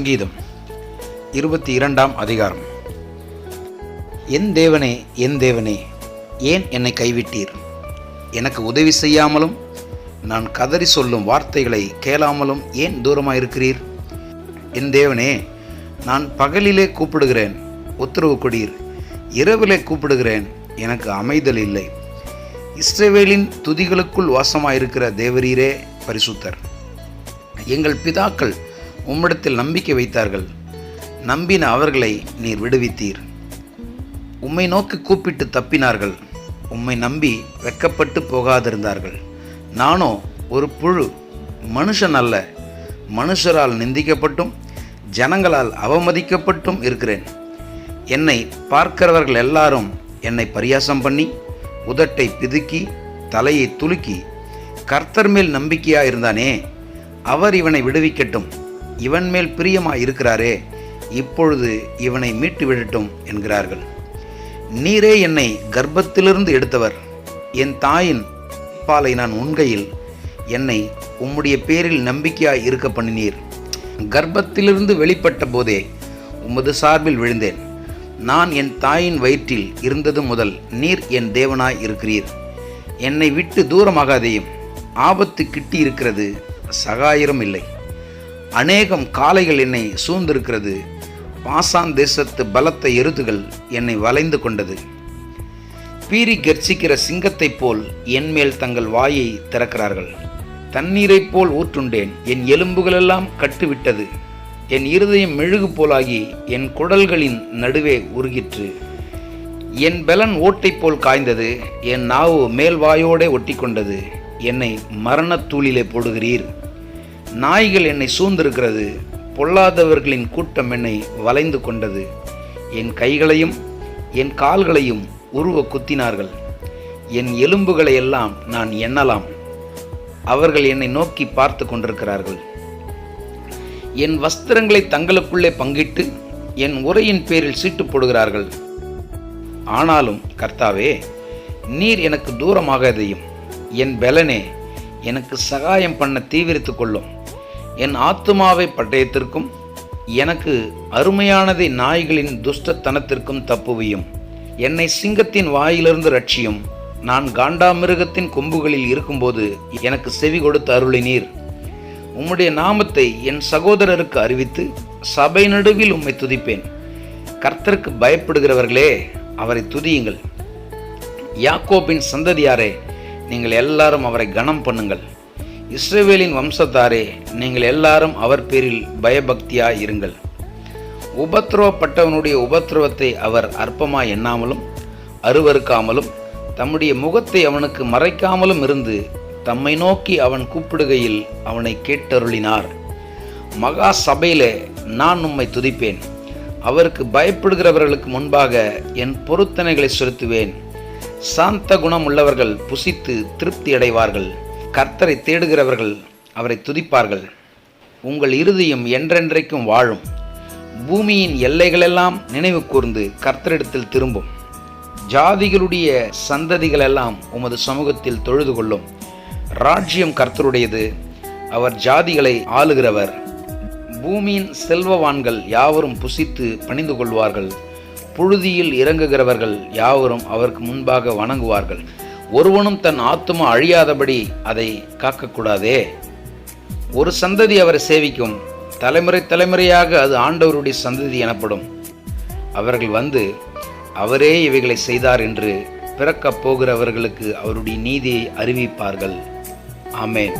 சங்கீதம் 22ஆம் அதிகாரம். என் தேவனே, என் தேவனே, ஏன் என்னை கைவிட்டீர்? எனக்கு உதவி செய்யாமலும் நான் கதறி சொல்லும் வார்த்தைகளை கேளாமலும் ஏன் தூரமாயிருக்கிறீர்? என் தேவனே, நான் பகலிலே கூப்பிடுகிறேன், உத்தரவு கொடீர். இரவிலே கூப்பிடுகிறேன், எனக்கு அமைதல் இல்லை. இஸ்ரவேலின் துதிகளுக்குள் வாசமாயிருக்கிற தேவரீரே பரிசுத்தர். எங்கள் பிதாக்கள் உம்மிடத்தில் நம்பிக்கை வைத்தார்கள். நம்பின அவர்களை நீர் விடுவித்தீர். உம்மை நோக்கி கூப்பிட்டு தப்பினார்கள். உம்மை நம்பி வெட்கப்பட்டு போகாதிருந்தார்கள். நானோ ஒரு புழு, மனுஷன் அல்ல, மனுஷரால் நிந்திக்கப்பட்டும் ஜனங்களால் அவமதிக்கப்பட்டும் இருக்கிறேன். என்னை பார்க்கிறவர்கள் எல்லாரும் என்னை பரியாசம் பண்ணி உதட்டை பிதுக்கி தலையை துலுக்கி, கர்த்தர் மேல் நம்பிக்கையாயிருந்தானே, அவர் இவனை விடுவிக்கட்டும், இவன் மேல் பிரியமாயிருக்கிறாரே, இப்பொழுது இவனை மீட்டு விடட்டும் என்கிறார்கள். நீரே என்னை கர்ப்பத்திலிருந்து எடுத்தவர். என் தாயின் பாலை நான் உண்கையில் என்னை உம்முடைய பேரில் நம்பிக்கையாய் இருக்க பண்ணினீர். கர்ப்பத்திலிருந்து வெளிப்பட்ட போதே உமது சார்பில் விழுந்தேன். நான் என் தாயின் வயிற்றில் இருந்தது முதல் நீர் என் தேவனாய் இருக்கிறீர். என்னை விட்டு தூரமாகாதேயும். ஆபத்து கிட்டி இருக்கிறது, சகாயிரம் இல்லை. அநேகம் காளைகள் என்னை சூழ்ந்திருக்கிறது. பாசான் தேசத்து பலத்த எருதுகள் என்னை வளைந்து கொண்டது. பீறி கர்ச்சிக்கிற சிங்கத்தைப் போல் என்மேல் தங்கள் வாயை திறக்கிறார்கள். தண்ணீரைப் போல் ஊற்றுண்டேன், என் எலும்புகளெல்லாம் கட்டுவிட்டது. என் இருதயம் மெழுகு போலாகி என் குடல்களின் நடுவே உருகிற்று. என் பலன் ஓட்டை போல் காய்ந்தது, என் நாவு மேல் வாயோடே ஒட்டி கொண்டது. என்னை மரணத்தூளிலே போடுகிறீர். நாய்கள் என்னை சூழ்ந்திருக்கிறது. பொல்லாதவர்களின் கூட்டம் என்னை வளைந்து கொண்டது. என் கைகளையும் என் கால்களையும் உருவ குத்தினார்கள். என் எலும்புகளை எல்லாம் நான் எண்ணலாம். அவர்கள் என்னை நோக்கி பார்த்து கொண்டிருக்கிறார்கள். என் வஸ்திரங்களை தங்களுக்குள்ளே பங்கிட்டு என் உரையின் பேரில் சீட்டு போடுகிறார்கள். ஆனாலும் கர்த்தாவே, நீர் எனக்கு தூரமாகாதையும். என் பலனே, எனக்கு சகாயம் பண்ண தீவிரித்து கொள்ளும். என் ஆத்துமாவை பட்டயத்திற்கும் எனக்கு அருமையானதை நாய்களின் துஷ்டத்தனத்திற்கும் தப்புவியும். என்னை சிங்கத்தின் வாயிலிருந்து ரட்சியும். நான் காண்டாமிருகத்தின் கொம்புகளில் இருக்கும்போது எனக்கு செவி கொடுத்து அருளினீர். உம்முடைய நாமத்தை என் சகோதரருக்கு அறிவித்து சபை நடுவில் உம்மை துதிப்பேன். கர்த்தருக்கு பயப்படுகிறவர்களே, அவரை துதியுங்கள். யாக்கோபின் சந்ததியாரே, நீங்கள் எல்லாரும் அவரை கனம் பண்ணுங்கள். இஸ்ரவேலின் வம்சத்தாரே, நீங்கள் எல்லாரும் அவர் பேரில் பயபக்தியாய் இருங்கள். உபத்திரவப்பட்டவனுடைய உபத்திரவத்தை அவர் அற்பமாய் எண்ணாமலும் அருவருக்காமலும் தம்முடைய முகத்தை அவனுக்கு மறைக்காமலும் இருந்து தம்மை நோக்கி அவன் கூப்பிடுகையில் அவனை கேட்டருளினார். மகா சபையிலே நான் உம்மை துதிப்பேன். அவருக்கு பயப்படுகிறவர்களுக்கு முன்பாக என் பொருத்தனைகளை செலுத்துவேன். சாந்த குணம் உள்ளவர்கள் புசித்து திருப்தி அடைவார்கள். கர்த்தரை தேடுகிறவர்கள் அவரை துதிப்பார்கள். உங்கள் இருதயம் என்றென்றைக்கும் வாழும். பூமியின் எல்லைகளெல்லாம் நினைவு கூர்ந்து கர்த்தரிடத்தில் திரும்பும். ஜாதிகளுடைய சந்ததிகளெல்லாம் உமது சமூகத்தில் தொழுது கொள்ளும். ராஜ்யம் கர்த்தருடையது, அவர் ஜாதிகளை ஆளுகிறவர். பூமியின் செல்வவான்கள் யாவரும் புசித்து பணிந்து கொள்வார்கள். புழுதியில் இறங்குகிறவர்கள் யாவரும் அவருக்கு முன்பாக வணங்குவார்கள். ஒருவனும் தன் ஆத்துமா அழியாதபடி அதை காக்கக்கூடாதே. ஒரு சந்ததி அவரை சேவிக்கும். தலைமுறை தலைமுறையாக அது ஆண்டவருடைய சந்ததி எனப்படும். அவர்கள் வந்து அவரே இவைகளை செய்தார் என்று பிறக்கப் போகிறவர்களுக்கு அவருடைய நீதியை அறிவிப்பார்கள். ஆமென்.